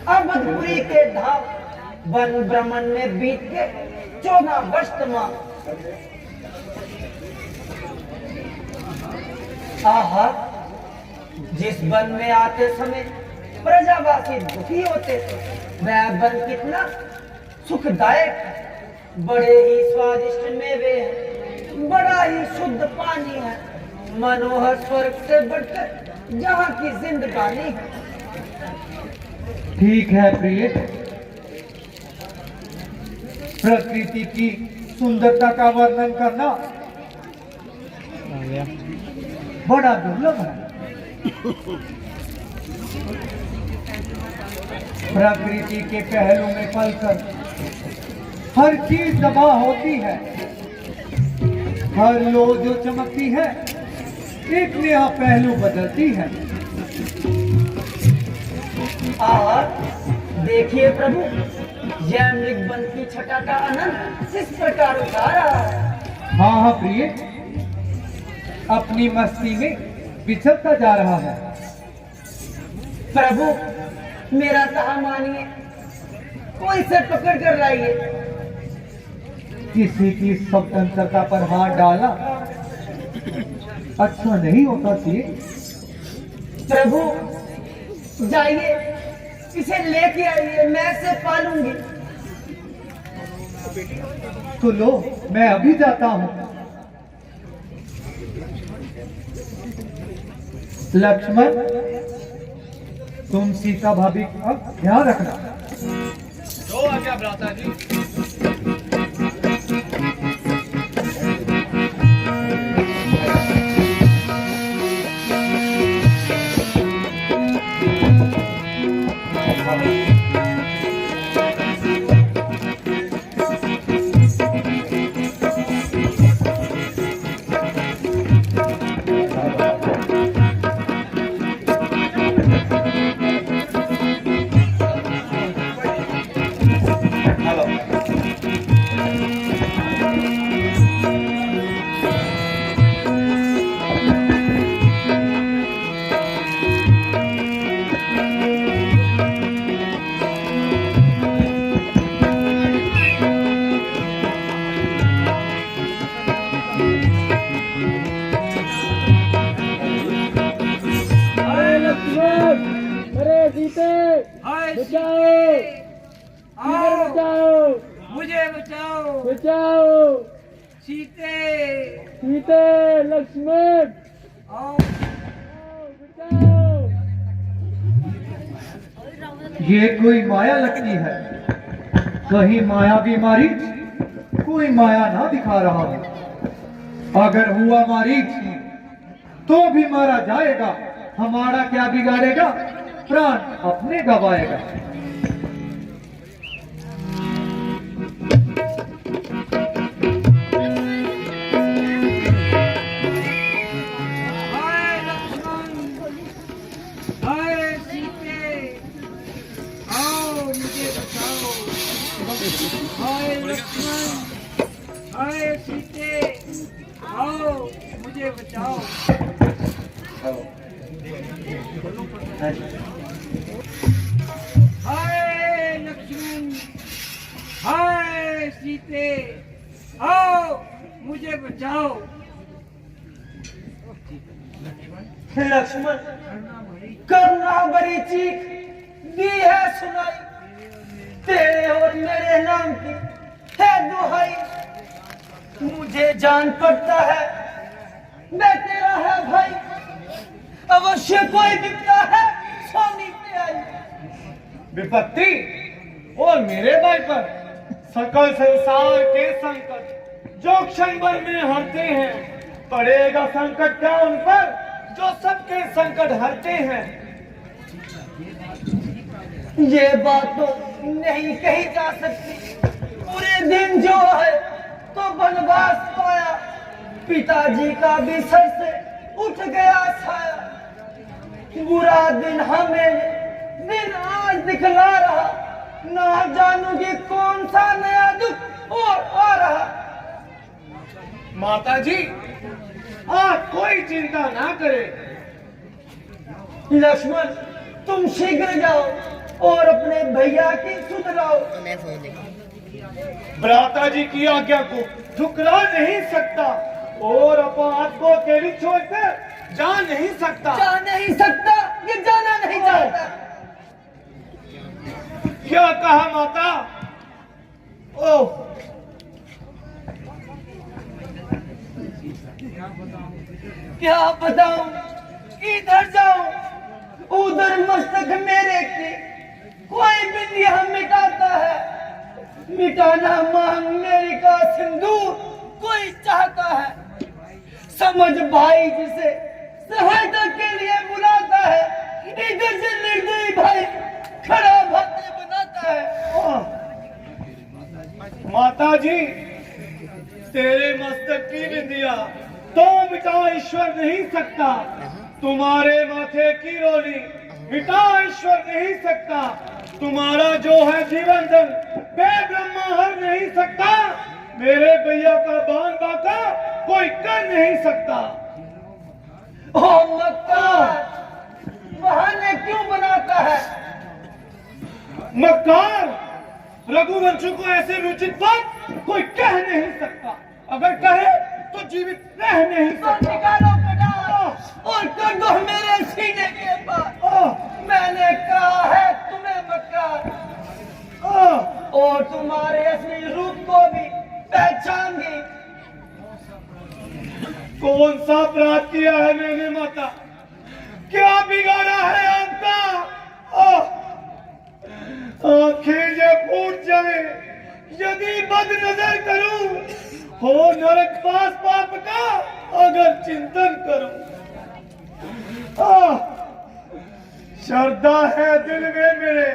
अवधपुरी के धाम वन भ्रमण में बीत के 14 वर्ष तमाम। आहा, जिस वन में आते समय प्रजावासी दुखी होते थे, वह वन कितना सुखदायक है। बड़े ही स्वादिष्ट मेवे हैं, बड़ा ही शुद्ध पानी है, मनोहर स्वर्ग से बढ़कर जहाँ की जिंदगानी है। ठीक है प्रिय, प्रकृति की सुंदरता का वर्णन करना बड़ा दुर्लभ है। प्रकृति के पहलू में पलकर हर चीज दबा होती है, हर लो जो चमकती है एक नया पहलू बदलती है। देखिए प्रभु, यह मृगबंध की छटा का आनंद इस प्रकार उठा रहा है। हाँ प्रिय, अपनी मस्ती में बिछड़ता जा रहा है। प्रभु, मेरा कहा मानिए, कोई से पकड़ कर लाइए। किसी की स्वतंत्रता पर हाथ डाला अच्छा नहीं होता प्रिय। प्रभु जाइए, इसे लेके आइए, मैं इसे पालूंगी। तो लो, मैं अभी जाता हूँ। लक्ष्मण, तुम सीता भाभी का ध्यान रखना। जो आज्ञा भ्राता जी। मुझे बचाओ, बचाओ सीते, सीते, लक्ष्मण आओ, बचाओ। ये कोई माया लगती है, कहीं माया बीमारी कोई माया ना दिखा रहा है। अगर हुआ मारीच तो भी मारा जाएगा, हमारा क्या बिगाड़ेगा, प्राण अपने गवाएगा। हाय सीते, आओ मुझे बचाओ। हाय लक्ष्मण, हाय सीते, आओ मुझे बचाओ। लक्ष्मण, करुणा भरी चीख दी है सुनाई, तेरे और मेरे नाम की है दुहाई। मुझे जान पड़ता है मैं तेरा है भाई, अवश्य कोई विपदा है स्वामी पे आई। विपत्ति और मेरे भाई पर सकल संसार के संकट जो क्षण भर में हरते हैं, पड़ेगा संकट क्या उन पर जो सबके संकट हरते हैं। ये बात तो नहीं कही जा सकती। पूरे दिन जो है तो वनवास पाया, पिताजी का भी सर से उठ गया छाया। बुरा दिन हमें दिन आज दिखला रहा, ना जानूंगी कौन सा नया दुख और आ रहा। माता जी, आप कोई चिंता ना करें। लक्ष्मण, तुम शीघ्र जाओ, और अपने भैया की सुधराओ। भ्राता जी की आज्ञा को ठुकरा नहीं सकता और अपराध को अकेली छोड़कर जा नहीं सकता। जा नहीं सकता, ये जाना नहीं चाहता। क्या कहा माता? ओह, क्या बताऊं, इधर जाऊं उधर मस्तक मेरे की कोई बिंदिया मिटाता है, मिटाना मांग मेरी का सिंदूर कोई चाहता है। समझ भाई जिसे सहायता के लिए बुलाता है, इधर से निर्दयी भाई खड़ा भाते बनाता है। माता जी, तेरे मस्तक की विद्या तो मिटा ईश्वर नहीं सकता, तुम्हारे माथे की रोली मिटा ईश्वर नहीं सकता, तुम्हारा जो है जीवन दल बे ब्रह्मा हर नहीं सकता, मेरे भैया का बान बाका कोई कर नहीं सकता। ओ मक्कार, बहाने क्यों बनाता है? मक्कार, रघुवंश को ऐसे विचित बात कोई कह नहीं सकता, अगर कहे तो जीवित रह नहीं तो सकता। निकालो कटार और कर दो मेरे सीने के पास। मैंने कहा है तुम्हें मक्कार, और तुम्हारे असली रूप को भी पहचानगी। कौन सा अपराध किया है मैंने माता? क्या बिगाड़ा है आपका? आंखें ये फूट जाए यदि बद नजर करूं, हो नरक पास पाप का अगर चिंतन करूं। श्रद्धा है दिल में मेरे,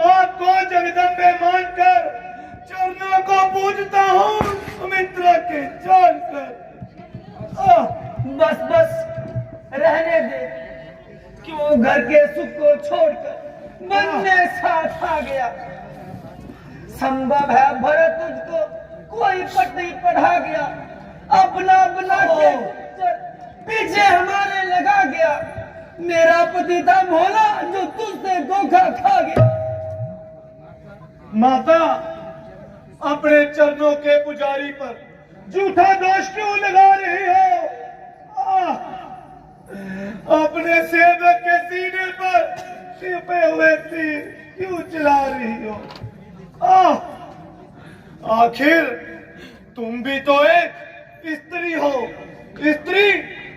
आपको जगदम्बे मानकर चरणों को पूजता हूँ सुमित्रा के जानकर। बस बस रहने दे, क्यों घर के सुख को छोड़कर मन में साथ आ गया। संभव है भरत तुझको कोई पट्टी पढ़ा गया, अपना बना के पीछे हमारे लगा गया। मेरा पति था भोला जो तुझसे धोखा खा गया। माता, अपने चरणों के पुजारी पर झूठा दोष क्यों लगा रही हो? अपने सेवक के सीने पर छिपे हुए तीर क्यों चला रही हो? आखिर तुम भी तो एक स्त्री हो। स्त्री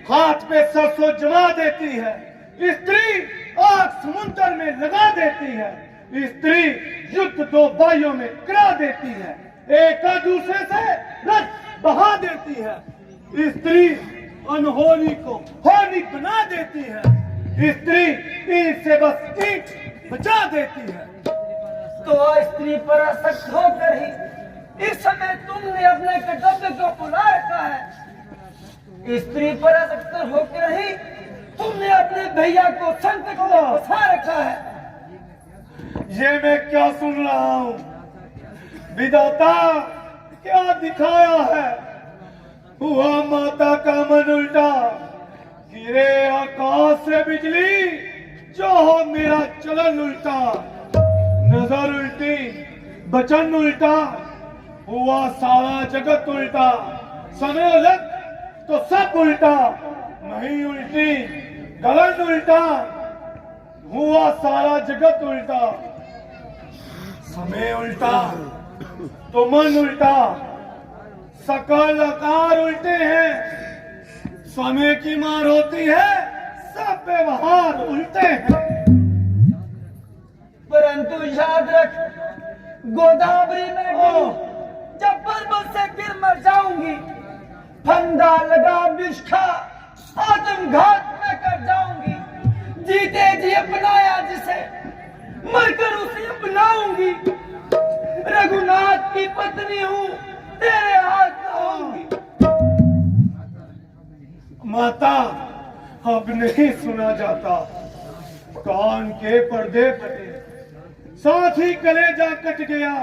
हाथ पे सरसों जमा देती है, स्त्री आग समुद्र में लगा देती है, स्त्री युद्ध दो भाइयों में करा देती है, एक दूसरे से रक्त बहा देती है, स्त्री अनहोनी को होनी बना देती है, स्त्री ईंट से बस ईंट बचा देती है। तो स्त्री पर आसक्त होकर ही इस समय तुमने अपने कर्तव्य को भुला रखा है। स्त्री पर आसक्त होकर ही तुमने अपने भैया को संकट में फंसा रखा है। ये मैं क्या सुन रहा हूँ? विधाता क्या दिखाया है? हुआ माता का मन उल्टा, गिरे आकाश से बिजली, जो हो मेरा चलन उल्टा, नजर उल्टी बचन उल्टा, हुआ सारा जगत उल्टा, समय उलट तो सब उल्टा, नहीं उल्टी गलन उल्टा, हुआ सारा जगत उल्टा, समय उल्टा तो मन उल्टा, सकल आकार उल्टे हैं, समय की मार होती है, सब व्यवहार उल्टे हैं। परंतु याद रख, गोदावरी में जब पर्वत से गिर मर जाऊंगी, फंदा लगा विष खा आत्मघात में कर जाऊंगी। जीते जी अपनाया जिसे, मरकर उसे अपनाऊंगी। रघुनाथ की पत्नी हूँ, तेरे हाथ आऊंगी। माता, अब नहीं सुना जाता, कान के पर्दे फटे, साथ ही कलेजा कट गया,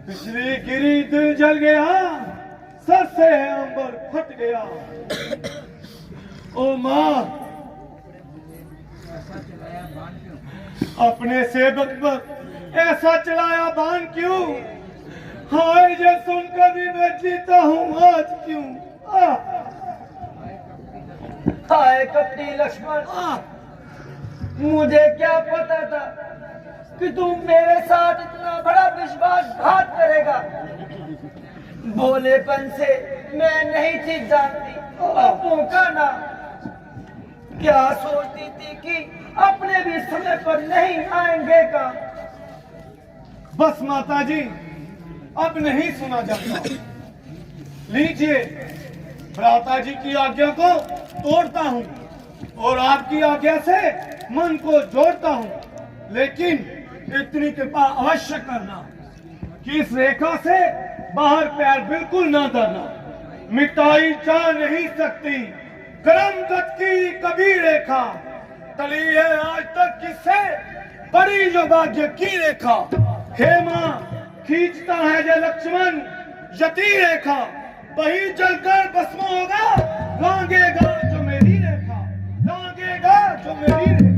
बिजली गिरी दिल जल गया, सर से अंबर फट गया। ओ माँ, अपने सेवक पर ऐसा चलाया बाण क्यों? हाय ये सुनकर भी मैं जीता हूँ आज क्यों? हाय कपटी लक्ष्मण, मुझे क्या पता था कि तुम मेरे साथ इतना बड़ा विश्वासघात करेगा। भोलेपन से मैं नहीं थी जानती अपनों का नाम। क्या सोचती थी कि अपने भी समय पर नहीं आएंगे का। बस माताजी, अब नहीं सुना जाता। लीजिए, भ्राता जी की आज्ञा को तोड़ता हूँ और आपकी आज्ञा से मन को जोड़ता हूँ। लेकिन इतनी कृपा अवश्य करना कि इस रेखा से बाहर पैर बिल्कुल ना धरना। मिटाई जा नहीं सकती करमगत की कभी रेखा। टली है आज तक किससे बड़ी जो भाग्य की रेखा। हे मां, खींचता है जो लक्ष्मण यति रेखा। वही जलकर भस्म होगा, लांगेगा जो मेरी रेखा, लांगेगा जो मेरी रेखा।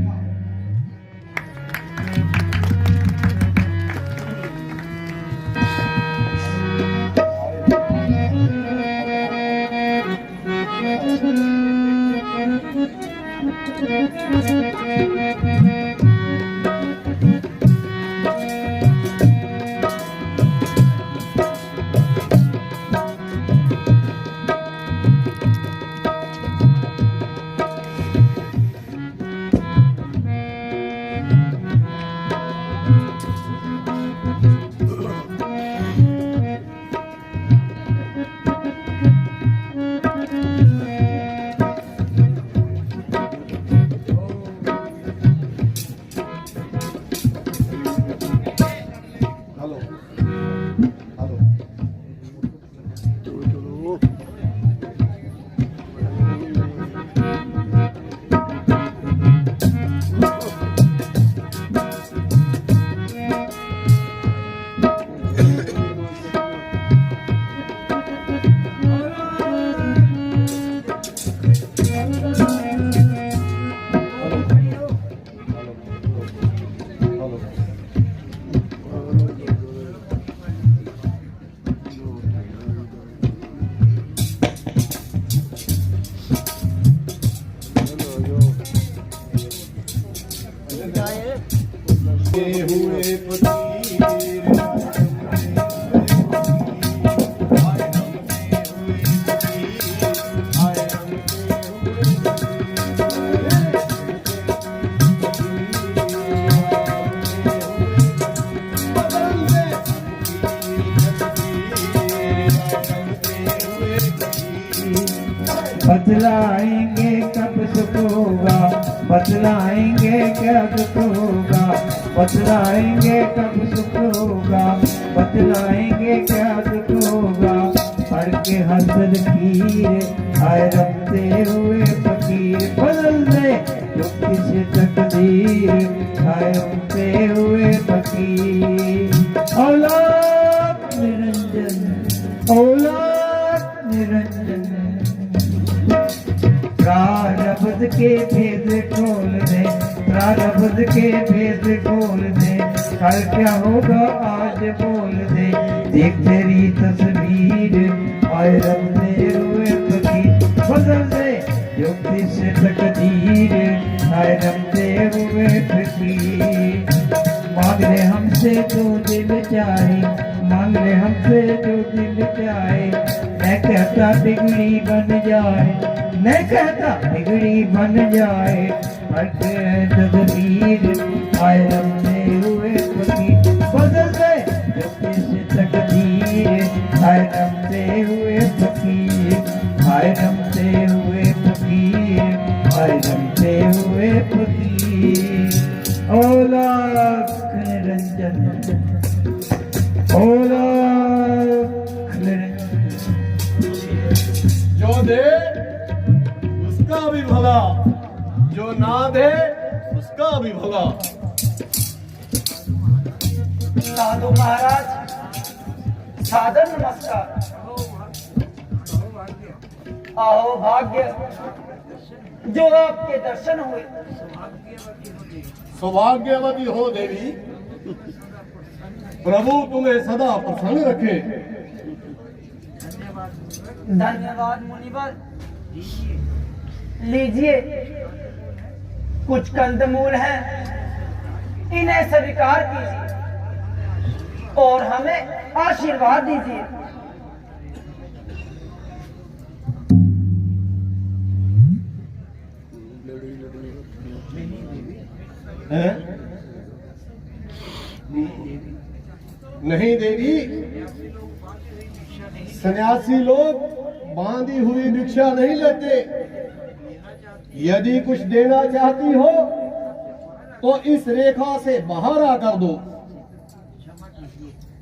बतलाएंगे कब सुख होगा, बतलाएंगे कब सुख होगा, बतलाएंगे कब सुख होगा, बतलाएंगे क्या दुख होगा। हर के हसद कीर आए रखते हुए फकीर, बदल दे युक्ति से तकदीर आए रखते हुए फकीर। औलाद निरंजन, औलाद निरंजन, प्रारब्ध के भेद खोल दे, प्रारब्ध के भेद खोल दे। कल क्या होगा आज बोल दे, देख तेरी तस्वीर आए रखते हुए फकीर। बदल दे युक्ति से तकदीर आए रखते हुए फकीर। मांग ले हमसे जो दिल चाहे, मांग ले हमसे जो दिल चाहे। मैं कहता बिगड़ी बन जाए, मैं कहता बिगड़ी बन जाए। तदबीर आए रखते हुए फकीर। बदल दे युक्ति से तकदीर आए रखते हुए फकीर, आए रखते हुए फकीर, आए रखते हुए फकीर। औलाद निरंजन, औलाद निरंजन। जो दे उसका भी भला, जो ना दे उसका भी भला। साधु महाराज, सादर नमस्कार। आहो भाग्य जो आपके दर्शन हुए। सौभाग्यवती हो देवी। प्रभु तुम्हें सदा प्रसन्न रखे। धन्यवाद मुनिवर। लीजिए, कुछ कंदमूल हैं, इन्हें स्वीकार कीजिए और हमें आशीर्वाद दीजिए। हैं? नहीं देवी, सन्यासी लोग बांधी हुई भिक्षा नहीं लेते। यदि कुछ देना चाहती हो तो इस रेखा से बाहर आकर दो।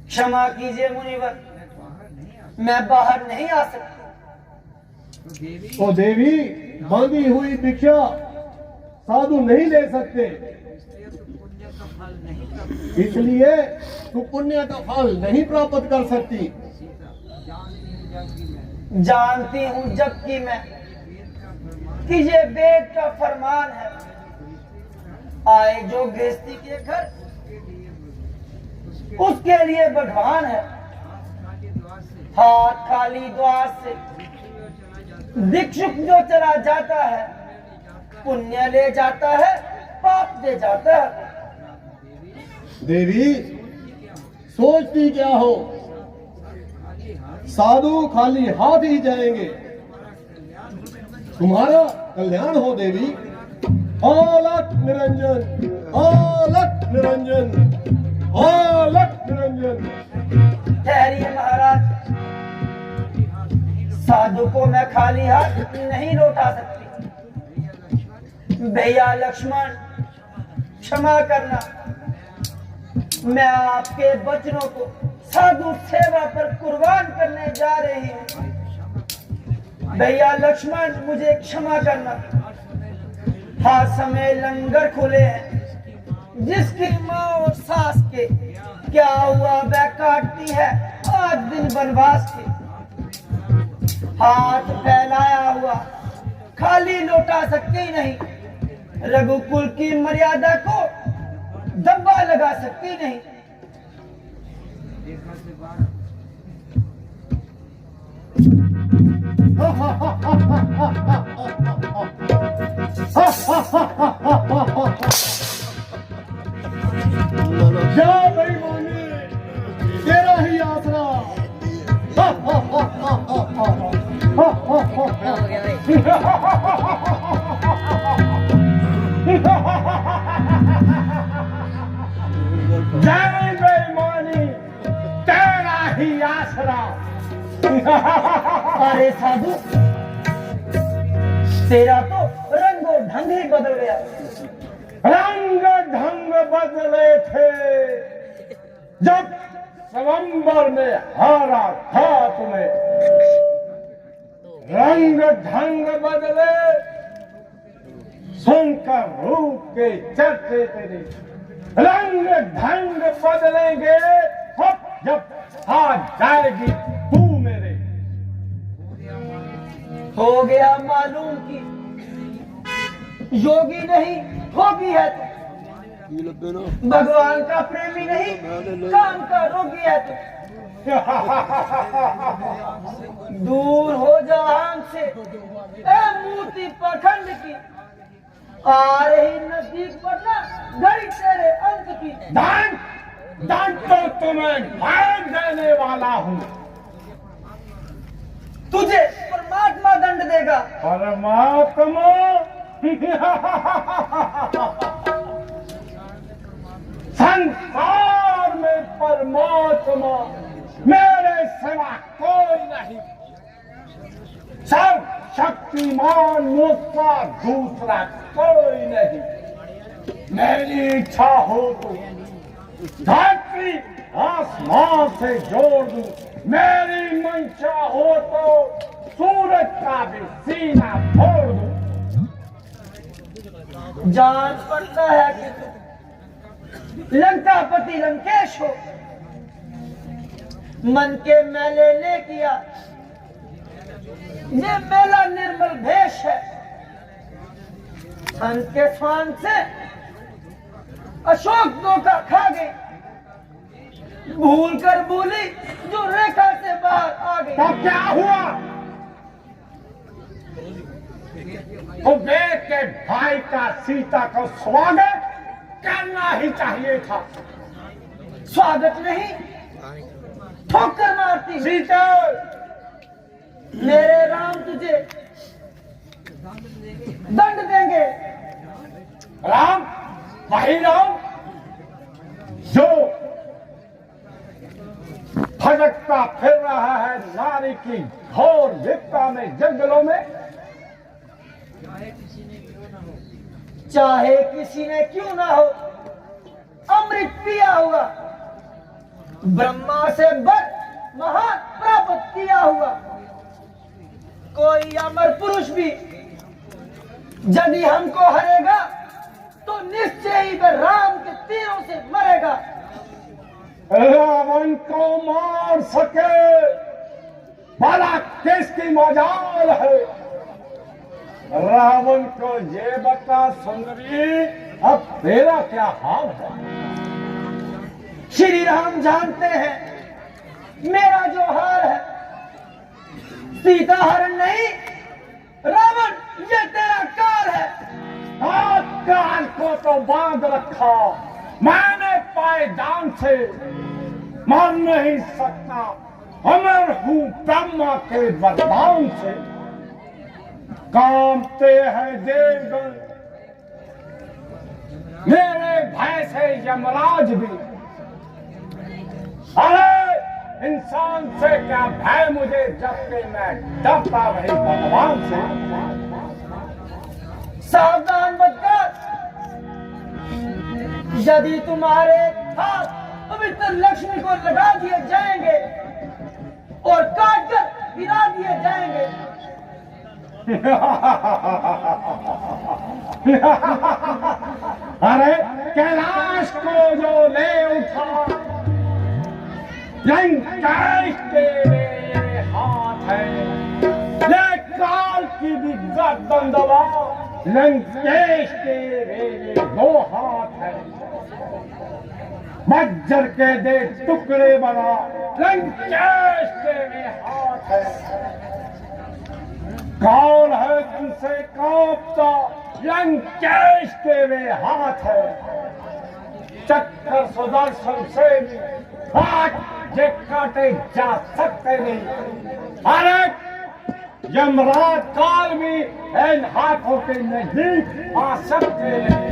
क्षमा कीजिए मुनिवर, मैं बाहर नहीं आ सकती। तो देवी, बांधी हुई भिक्षा साधु नहीं ले सकते, इसलिए तू पुण्य का फल नहीं प्राप्त कर सकती। जानती हूँ जबकि मैं कि ये वेद का फरमान है, आए जो गृहस्थी के घर उसके लिए भगवान है। हाथ खाली द्वार से भिक्षुक जो चला जाता है, पुण्य ले जाता है, पाप दे जाता है। देवी, सोचती क्या हो? साधु खाली हाथ ही जाएंगे। तुम्हारा कल्याण हो देवी। अलख निरंजन, अलख निरंजन, अलख निरंजन। ठहरिए महाराज, साधु को मैं खाली हाथ नहीं लौटा सकती। भैया लक्ष्मण, क्षमा करना, मैं आपके वचनों को साधु सेवा पर कुर्बान करने जा रही हूँ। भैया लक्ष्मण, मुझे क्षमा करना। हाथ समय लंगर खुले हैं, जिसकी माँ और सास के क्या हुआ वह काटती है 8 दिन वनवास के। हाथ फैलाया हुआ खाली लौटा सकते ही नहीं, रघुकुल की मर्यादा को दब्बा लगा सकती नहीं। जा भाई मोनी, तेरा ही आसरा। जय बेईमानी, तेरा ही आसरा। अरे साधु, तेरा तो रंगो ढंग ही बदल गया। रंग ढंग बदले थे जब स्वयंवर में हारा था तुम्हें। रंग ढंग बदले सुनकर रूप के चर्चे तेरे। रंग ढंग बदलेंगे अब जब आ जाएगी तू मेरे। हो गया मालूम कि योगी नहीं भोगी है तू, भगवान का प्रेमी नहीं काम का रोगी है तू। दूर हो जा हमसे ए मूर्ति पखंड की, आ रही नजदीक पड़ना घड़ी तेरे अंत की। दंड दंड तो तुम्हें मार देने वाला हूँ। तुझे परमात्मा दंड देगा। परमात्मा संसार में परमात्मा मेरे सिवा कोई नहीं। सब शक्तिमान मुझसा दूसरा कोई नहीं। मेरी इच्छा हो तो धरती आसमान से जोड़ दूं। मेरी मंशा हो तो सूरज का भी सीना फोड़ दूं। जान पड़ता है कि तू लंकापति लंकेश हो। मन के मैले ने किया ये मेला निर्मल भेष है। धन के स्वान से अशोक धोखा खा गई, भूल कर बोली जो रेखा से बाहर आ गई। तो क्या हुआ? तो बेटे भाई का सीता को स्वागत करना ही चाहिए था। स्वागत नहीं, ठोकर मारती। सीता, मेरे राम तुझे दंड देंगे। राम, वही राम जो भटकता फिर रहा है नारी की घोर लिप्ता में, जंगलों में। चाहे किसी ने क्यों ना हो अमृत पिया हुआ, ब्रह्मा से वर महान प्राप्त किया हुआ, कोई अमर पुरुष भी यदि हमको हरेगा तो निश्चय ही वह राम के तीरों से मरेगा। रावण को मार सके भला किसकी मजाल है? रावण को ये बता सुंदरी, अब तेरा क्या हाल है? श्री राम जानते हैं मेरा जो हाल है। सीता हरण नहीं, रावण ये तेरा काल है। काल को तो बांध रखा मैंने पायदान से, मान नहीं सकता अमर हूँ ब्रह्मा के वरदान से। कांपते हैं देवगण मेरे भय से, यमराज भी। अरे इंसान से क्या भय मुझे, जबकि मैं डरता वही भगवान से। सावधान बदकर, यदि तुम्हारे हाथ पवित्र लक्ष्मी को लगा दिए जाएंगे और काट कर गिरा दिए जाएंगे। अरे कैलाश को जो ले उठा, लंकेश के मेरे हाथ है। ये काल की भी गर्दन दबा, लंकेश के मेरे दो हाथ है। वज्र के दे टुकड़े बना, लंकेश के मेरे हाथ है। कौन है तुमसे कांपता, लंकेश के वे हाथ है। चक्कर सुदर्शन से भी हाथ जे काटे जा सकते नहीं। अरे यमराज काल भी इन हाथों के नहीं आ सकते नहीं।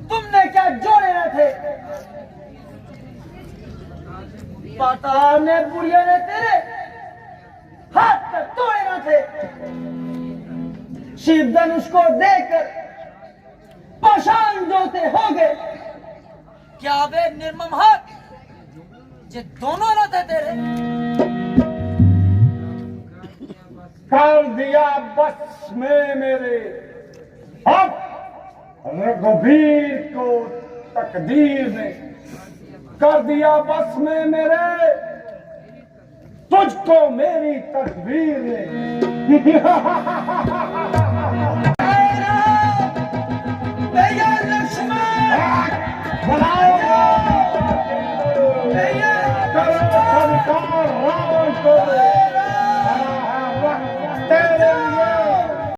तुमने क्या जोड़े न थे? पता ने बुढ़िया ने तेरे हाथ तक तोड़े न थे। शिव धनुष को देकर पाषाण जोते हो गए। क्या वे निर्मम हाथ ये दोनों न थे तेरे? कर दिया बस में मेरे, अब रघुवीर को तकदीर ने कर दिया बस में मेरे, तुझको मेरी तकदीर ने।